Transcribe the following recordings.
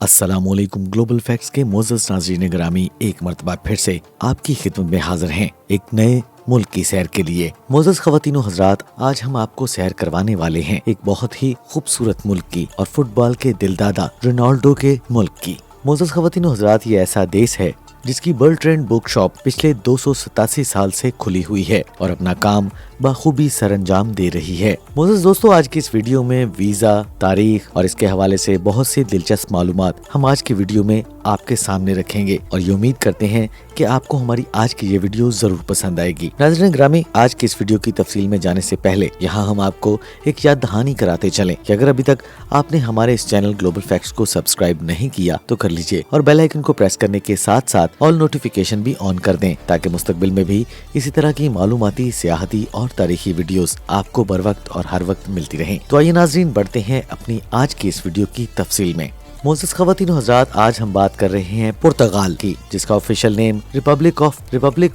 अस्सलामुअलैकुम। Global facts के मोअज़्ज़ज़ नाज़रीन ग्रामी, एक मरतबा फिर से आपकी खिदमत में हाजिर हैं एक नए मुल्क की सैर के लिए। मोअज़्ज़ज़ ख़वातीन व हज़रात, आज हम आपको सैर करवाने वाले हैं एक बहुत ही खूबसूरत मुल्क की और फुटबॉल के दिलदादा रोनाल्डो के मुल्क की। मोअज़्ज़ज़ ख़वातीन व हज़रात, ये ऐसा देश है जिसकी बर्ट्रैंड बुक शॉप पिछले 287 साल से खुली हुई है और अपना काम बखूबी सरअंजाम दे रही है। मोअज़्ज़ज़ दोस्तों, आज की इस वीडियो में वीजा, तारीख और इसके हवाले से बहुत सी दिलचस्प मालूमात हम आज की वीडियो में आपके सामने रखेंगे और ये उम्मीद करते हैं कि आपको हमारी आज की ये वीडियो जरूर पसंद आएगी। नाज़रीन ग्रामी, आज की इस वीडियो की तफसील में जाने से पहले यहाँ हम आपको एक याद दहानी कराते चलें कि अगर अभी तक आपने हमारे इस चैनल ग्लोबल फैक्ट्स को सब्सक्राइब नहीं किया तो कर लीजिए और बेल आइकन को प्रेस करने के साथ साथ ऑल नोटिफिकेशन भी ऑन कर दें ताकि मुस्तकबिल में भी इसी तरह की मालूमाती, सियाहती और तारीखी वीडियोस आपको बर वक्त और हर वक्त मिलती रहें। तो आइए नाज़रीन, बढ़ते हैं अपनी आज की इस वीडियो की तफसील में। मोअज़्ज़ज़ ख़वातीन व हज़रात, आज हम बात कर रहे हैं पुर्तगाल की, जिसका ऑफिशियल नेम रिपब्लिक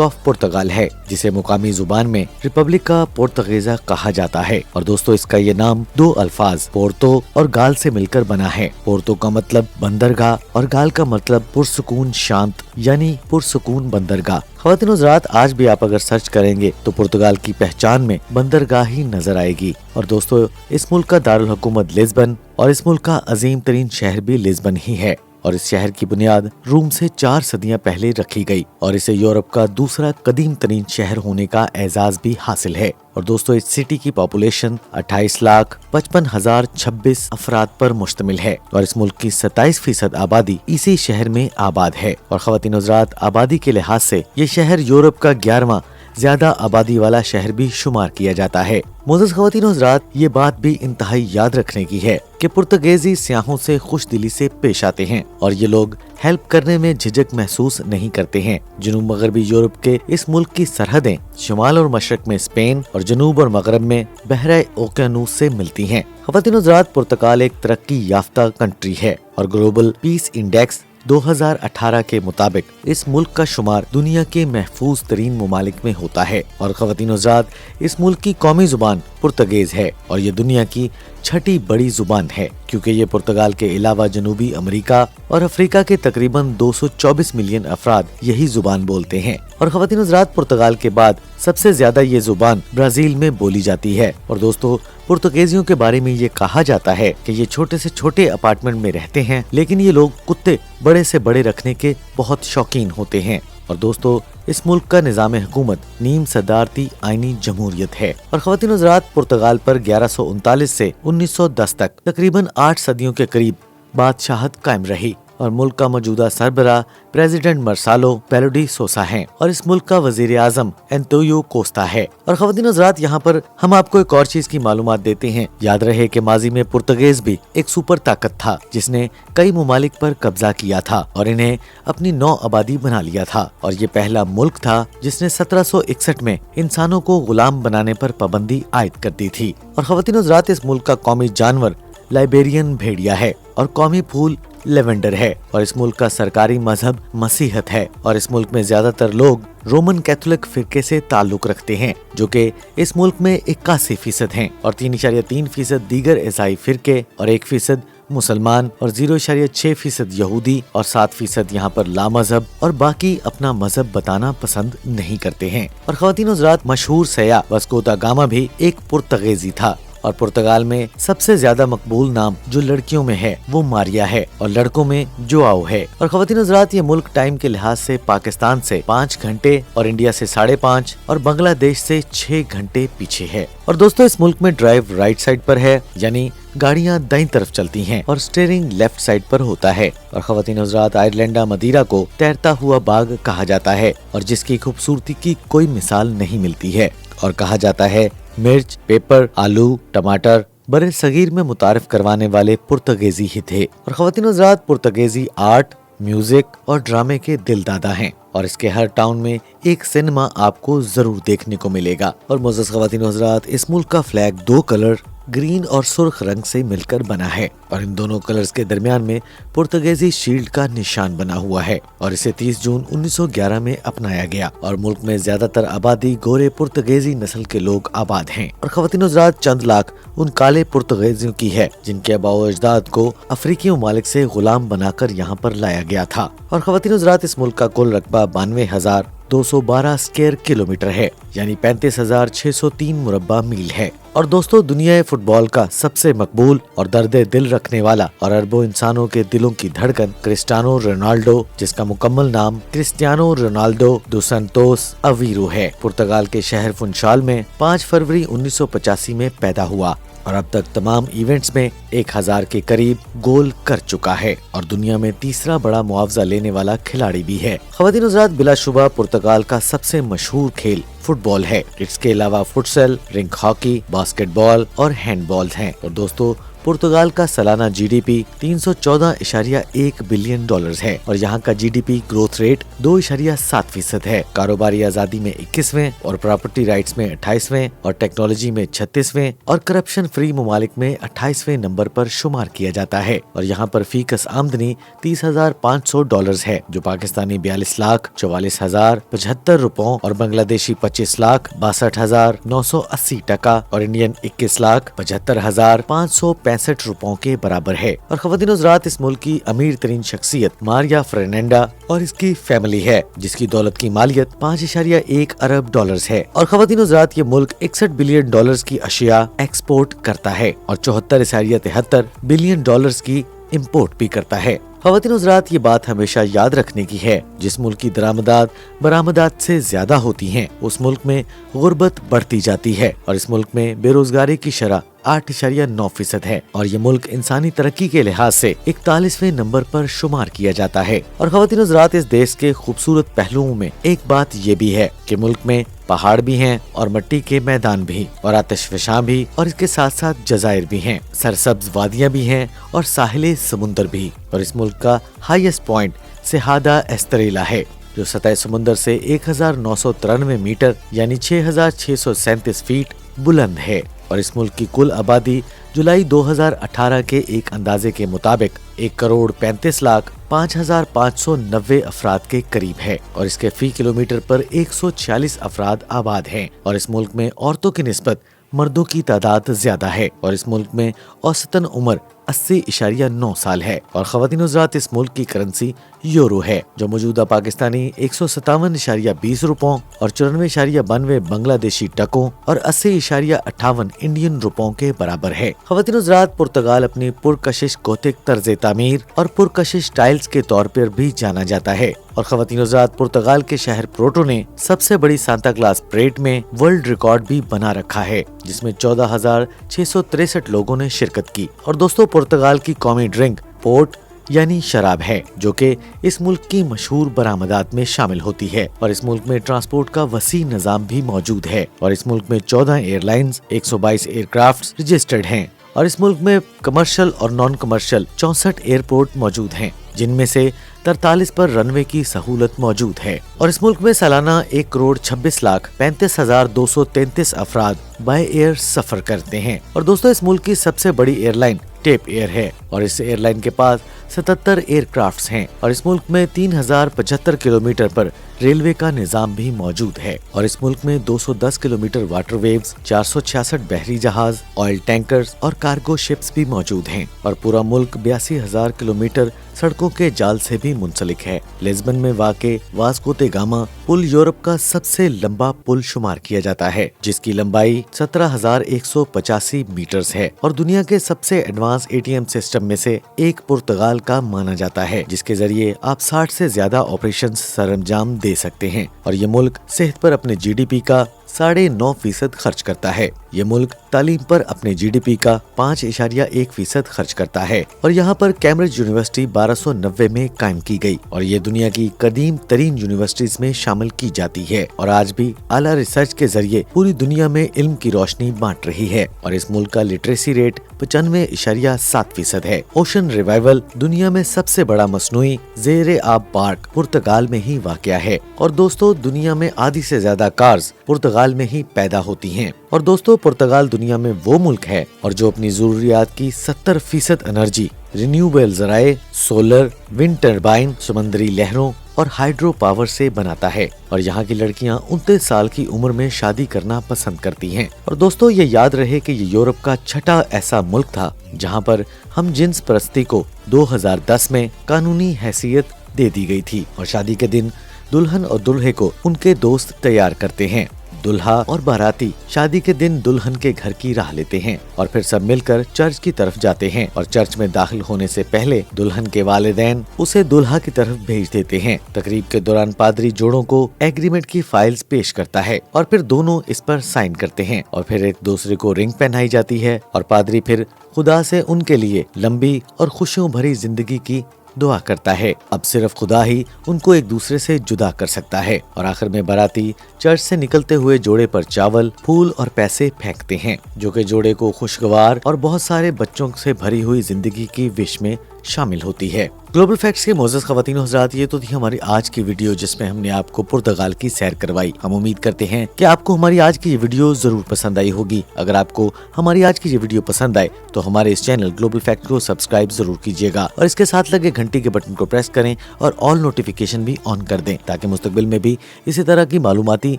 ऑफ पुर्तगाल है, जिसे मुकामी जुबान में रिपब्लिका पोर्तगीज़ा कहा जाता है। और दोस्तों, इसका ये नाम दो अल्फाज पोर्तो और गाल से मिलकर बना है। पोर्तो का मतलब बंदरगाह और गाल का मतलब पुरसुकून शांत, यानी पुरसुकून बंदरगाह। ख़वातीन व हज़रात, आज भी आप अगर सर्च करेंगे तो पुर्तगाल की पहचान में बंदरगाह ही नजर आएगी। और दोस्तों, इस मुल्क का दारुल हुकूमत लिस्बन और इस मुल्क का अजीम तरीन शहर भी लिस्बन ही है। और इस शहर की बुनियाद रोम से 4 सदियां पहले रखी गई और इसे यूरोप का दूसरा कदीम तरीन शहर होने का एजाज भी हासिल है। और दोस्तों, इस सिटी की पॉपुलेशन 28,55,026 अफराद पर मुश्तमिल है और इस मुल्क की 27% आबादी इसी शहर में आबाद है। और ख़वातीन व हज़रात, आबादी के लिहाज से ये शहर यूरोप का 11वां ज्यादा आबादी वाला शहर भी शुमार किया जाता है। मोअज़्ज़ज़ ख़वातीन व हज़रात, ये बात भी इंतहाई याद रखने की है कि पुर्तगेजी सियाहों से खुश दिली से पेश आते हैं और ये लोग हेल्प करने में झिझक महसूस नहीं करते हैं। जनूब मगरबी यूरोप के इस मुल्क की सरहदें शुमाल और मशरक में स्पेन और जनूब और मगरब में बहरा ओकेनूस से मिलती हैं। ख़वातीन व हज़रात, पुर्तगाल एक तरक्की याफ्ता कंट्री है और ग्लोबल पीस इंडेक्स 2018 के मुताबिक इस मुल्क का शुमार दुनिया के महफूज तरीन ममालिक में होता है। और ख़वातीन व हज़रात, इस मुल्क की कौमी जुबान पुर्तगीज है और ये दुनिया की 6ठी बड़ी जुबान है, क्योंकि ये पुर्तगाल के अलावा जनूबी अमेरिका और अफ्रीका के तकरीबन 224 मिलियन अफराद यही जुबान बोलते हैं। और ख़वातीन व हज़रात, पुर्तगाल के बाद सबसे ज्यादा ये जुबान ब्राजील में बोली जाती है। और दोस्तों, पुर्तगेजियों के बारे में ये कहा जाता है कि ये छोटे से छोटे अपार्टमेंट में रहते हैं, लेकिन ये लोग कुत्ते बड़े से बड़े रखने के बहुत शौकीन होते हैं। और दोस्तों, इस मुल्क का निज़ाम हुकूमत नीम सदारती आईनी जमहूरियत है। और ख़वातीन व हज़रात, पुर्तगाल पर 1139 से 1910 तक तकरीबन 8 सदियों के करीब बादशाहत कायम रही और मुल्क का मौजूदा सरबराह प्रेसिडेंट मार्सेलो पेलो सोसा हैं और इस मुल्क का वजीर आजम एंटोनियो कोस्टा है। और ख़वातीन व हज़रात, यहाँ पर हम आपको एक और चीज की मालूमात देते हैं। याद रहे कि माजी में पुर्तगेज भी एक सुपर ताकत था जिसने कई ममालिक पर कब्जा किया था और इन्हें अपनी 9 आबादी बना लिया था। और ये पहला मुल्क था जिसने 1761 में इंसानों को गुलाम बनाने पर पाबंदी आयद कर दी थी। और ख़वातीन व हज़रात, इस मुल्क का कौमी जानवर लाइबेरियन भेड़िया है और कौमी फूल लेवेंडर है। और इस मुल्क का सरकारी मजहब मसीहत है और इस मुल्क में ज्यादातर लोग रोमन कैथोलिक फिरके से ताल्लुक रखते हैं, जो कि इस मुल्क में 81% हैं और 3.3% दीगर ईसाई फिरके और 1% मुसलमान और 0.6% यहूदी और 7% यहाँ पर लामजहब और बाकी अपना मजहब बताना पसंद नहीं करते हैं। और ख़वातीन व हज़रात, मशहूर सयाह वास्को दा गामा भी एक पुर्तगेजी था और पुर्तगाल में सबसे ज्यादा मकबूल नाम जो लड़कियों में है वो मारिया है और लड़कों में जोआओ है। और ख़वातीन व हज़रात, ये मुल्क टाइम के लिहाज से पाकिस्तान से 5 घंटे और इंडिया से 5.5 और बांग्लादेश से 6 घंटे पीछे है। और दोस्तों, इस मुल्क में ड्राइव राइट साइड पर है, यानी गाड़ियां दाईं तरफ चलती हैं और स्टीयरिंग लेफ्ट साइड पर होता है। और ख़वातीन व हज़रात, आयरलैंडा मदीरा को तैरता हुआ बाग कहा जाता है और जिसकी खूबसूरती की कोई मिसाल नहीं मिलती है। और कहा जाता है मिर्च, पेपर, आलू, टमाटर बरे सगीर में मुतारिफ करवाने वाले पुर्तगेजी ही थे। और ख़वातीन व हज़रात, पुर्तगेजी आर्ट, म्यूजिक और ड्रामे के दिलदादा हैं और इसके हर टाउन में एक सिनेमा आपको जरूर देखने को मिलेगा। और मोअज़्ज़ज़ ख़वातीन व हज़रात, इस मुल्क का फ्लैग 2 कलर ग्रीन और सुर्ख रंग से मिलकर बना है और इन दोनों कलर्स के दरमियान में पुर्तगाली शील्ड का निशान बना हुआ है और इसे 30 जून 1911 में अपनाया गया और मुल्क में ज्यादातर आबादी गोरे पुर्तगाली नस्ल के लोग आबाद हैं और ख्वातीन हज़रात चंद लाख उन काले पुर्तगालियों की है जिनके आबाओ अजदाद को अफ्रीकी ममालिक से गुलाम बनाकर यहाँ पर लाया गया था और ख्वातीन हज़रात इस मुल्क का कुल रकबा 92,212 स्क्वायर किलोमीटर है यानी 35,603 मुरब्बा मील है। और दोस्तों, दुनिया फुटबॉल का सबसे मकबूल और दर्द दिल रखने वाला और अरबों इंसानों के दिलों की धड़कन क्रिस्टियानो रोनाल्डो, जिसका मुकम्मल नाम क्रिस्टियानो रोनाल्डो दो संतोस अवीरो है, पुर्तगाल के शहर फुनशाल में 5 फरवरी 1985 में पैदा हुआ और अब तक तमाम इवेंट्स में 1000 के करीब गोल कर चुका है और दुनिया में तीसरा बड़ा मुआवजा लेने वाला खिलाड़ी भी है। ख्वातीन हज़रात, बिलाशुबा पुर्तगाल का सबसे मशहूर खेल फुटबॉल है। इसके अलावा फुटसल, रिंग हॉकी, बास्केटबॉल और हैंडबॉल हैं। और दोस्तों, पुर्तगाल का सालाना जीडीपी 314.1 बिलियन डॉलर्स है और यहाँ का जीडीपी ग्रोथ रेट 2.7% है। कारोबारी आजादी में 21वें और प्रॉपर्टी राइट्स में 28वें और टेक्नोलॉजी में 36वें और करप्शन फ्री ममालिक में 28वें नंबर पर शुमार किया जाता है और यहाँ पर फीकस आमदनी $30,500 है, जो पाकिस्तानी 42,44,075 रुपयों और बांग्लादेशी 25,62,980 टका और इंडियन 21,75,565 रुपयों के बराबर है। और ख्वातीन हज़रात, इस मुल्क की अमीर तरीन शख्सियत मारिया फर्नांडा और इसकी फैमिली है, जिसकी दौलत की मालियत 5.1 अरब डॉलर्स है। और ख्वातीन हज़रात, ये मुल्क 61 बिलियन डॉलर्स की अशिया एक्सपोर्ट करता है और 74.73 बिलियन डॉलर्स की इम्पोर्ट भी करता है। ख्वातीन हज़रात, ये बात हमेशा याद रखने की है, जिस मुल्क की दरामदात बरामदात से ज्यादा होती हैं, उस मुल्क में गुर्बत बढ़ती जाती है और इस मुल्क में बेरोजगारी की शरह 8.9% है और ये मुल्क इंसानी तरक्की के लिहाज से 41वें नंबर पर शुमार किया जाता है। और ख्वातीन हज़रात, इस देश के खूबसूरत पहलुओं में एक बात ये भी है कि मुल्क में पहाड़ भी हैं और मिट्टी के मैदान भी और आतिशफशां भी और इसके साथ साथ जजायर भी हैं, सरसब्ज वादियां भी हैं और साहिल समुंदर भी। और इस मुल्क का हाईएस्ट पॉइंट सिहादा एस्तरेला है, जो सतह समुंदर से 1993 मीटर यानी 6,637 फीट बुलंद है। और इस मुल्क की कुल आबादी जुलाई 2018 के एक अंदाजे के मुताबिक 1,35,05,590 अफराद के करीब है और इसके फी किलोमीटर पर 146 अफराद आबाद हैं। और इस मुल्क में औरतों की निस्बत मर्दों की तादाद ज्यादा है और इस मुल्क में औसतन उम्र 80.9 साल है। और ख्वातीन हज़रात, इस मुल्क की करेंसी यूरो है, जो मौजूदा पाकिस्तानी 157.20 रुपयों और 94.92 बांग्लादेशी टकों और 80.58 इंडियन रुपयों के बराबर है। ख्वातीन हज़रात, पुर्तगाल अपनी पुरकशिश गोथिक तर्ज तामीर और पुरकशिश टाइल्स के तौर पर भी जाना जाता है। और ख्वातीन हज़रात, पुर्तगाल के शहर पोर्टो ने सबसे बड़ी सांता क्लास परेड में वर्ल्ड रिकॉर्ड भी बना रखा है, जिसमें 14,663 लोगों ने शिरकत की। और दोस्तों, पुर्तगाल की कौमी ड्रिंक पोर्ट यानी शराब है, जो कि इस मुल्क की मशहूर बरामदात में शामिल होती है। और इस मुल्क में ट्रांसपोर्ट का वसी निजाम भी मौजूद है और इस मुल्क में 14 एयरलाइंस, 122 एयरक्राफ्ट रजिस्टर्ड हैं और इस मुल्क में कमर्शियल और नॉन कमर्शियल 64 एयरपोर्ट मौजूद हैं, जिनमें से 43 पर रनवे की सहूलत मौजूद है। और इस मुल्क में सालाना 1,26,35,233 अफराद बाय एयर सफर करते हैं। और दोस्तों, इस मुल्क की सबसे बड़ी एयरलाइन टेप एयर है और इस एयरलाइन के पास 77 एयरक्राफ्ट्स हैं और इस मुल्क में 3075 किलोमीटर पर रेलवे का निजाम भी मौजूद है। और इस मुल्क में 210 किलोमीटर वाटर वेव्स, 466 बहरी जहाज, ऑयल टैंकर्स और कार्गो शिप्स भी मौजूद हैं और पूरा मुल्क 82,000 किलोमीटर सड़कों के जाल से भी मुंसलिक है। लिस्बन में वाक़े वास्को द गामा पुल यूरोप का सबसे लंबा पुल शुमार किया जाता है, जिसकी लंबाई 17,185 मीटर्स है और दुनिया के सबसे एडवांस एटीएम सिस्टम में से एक पुर्तगाल का माना जाता है, जिसके जरिए आप 60 से ज्यादा ऑपरेशन सरंजाम दे सकते हैं। और ये मुल्क सेहत पर अपने जीडीपी का 9.5% खर्च करता है। ये मुल्क तालीम पर अपने जीडीपी का 5.1% खर्च करता है और यहाँ पर कैम्ब्रिज यूनिवर्सिटी 1290 में कायम की गई और ये दुनिया की कदीम तरीन यूनिवर्सिटीज में शामिल की जाती है और आज भी आला रिसर्च के जरिए पूरी दुनिया में इल्म की रोशनी बांट रही है। और इस मुल्क का लिटरेसी रेट 95.7% है। ओशन रिवाइवल दुनिया में सबसे बड़ा मसनूई ज़ेरे आब पार्क पुर्तगाल में ही वाक़या है। और दोस्तों, दुनिया में आधी से ज्यादा कार्स पुर्तगाल पुर्तगाल में ही पैदा होती हैं। और दोस्तों, पुर्तगाल दुनिया में वो मुल्क है और जो अपनी जरूरियात की 70% एनर्जी रिन्यूएबल जराए, सोलर, विंड टर्बाइन, समुद्री लहरों और हाइड्रो पावर से बनाता है। और यहाँ की लड़कियाँ 29 साल की उम्र में शादी करना पसंद करती हैं। और दोस्तों, ये याद रहे कि ये यूरोप का छठा ऐसा मुल्क था जहाँ पर हम जिन्स परस्ती को 2010 में कानूनी हैसियत दे दी गई थी। और शादी के दिन दुल्हन और दुल्हे को उनके दोस्त तैयार करते हैं। दुल्हा और बाराती शादी के दिन दुल्हन के घर की राह लेते हैं और फिर सब मिलकर चर्च की तरफ जाते हैं। और चर्च में दाखिल होने से पहले दुल्हन के वालिदैन उसे दुल्हा की तरफ भेज देते हैं। तकरीब के दौरान पादरी जोड़ों को एग्रीमेंट की फाइल्स पेश करता है और फिर दोनों इस पर साइन करते हैं। और फिर एक दूसरे को रिंग पहनाई जाती है और पादरी फिर खुदा से उनके लिए लंबी और खुशियों भरी जिंदगी की दुआ करता है। अब सिर्फ खुदा ही उनको एक दूसरे से जुदा कर सकता है। और आखिर में बाराती चर्च से निकलते हुए जोड़े पर चावल, फूल और पैसे फेंकते हैं, जो कि जोड़े को खुशगवार और बहुत सारे बच्चों से भरी हुई जिंदगी की विश में शामिल होती है। ग्लोबल फैक्ट्स के मोअज़्ज़ज़ ख़वातीन और हज़रात, ये तो थी हमारी आज की वीडियो जिसमें हमने आपको पुर्तगाल की सैर करवाई। हम उम्मीद करते हैं कि आपको हमारी आज की ये वीडियो जरूर पसंद आई होगी। अगर आपको हमारी आज की ये वीडियो पसंद आए तो हमारे इस चैनल ग्लोबल फैक्ट को सब्सक्राइब जरूर कीजिएगा और इसके साथ लगे घंटी के बटन को प्रेस करें और ऑल नोटिफिकेशन भी ऑन कर दें, ताकि मुस्तकबिल में भी इसी तरह की मालूमाती,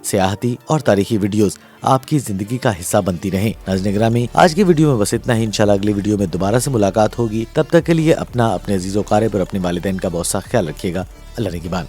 सियाहती और तारीखी वीडियोस आपकी जिंदगी का हिस्सा बनती रहें। नाज़रीन ग्रामी, आज की वीडियो में बस इतना ही। इंशाल्लाह अगली वीडियो में दोबारा से मुलाकात होगी। तब तक के लिए अपने अजीज़ व क़ारिब और अपने वालिदैन का बहुत सा ख्याल रखिएगा। अल्लाह निगहबान।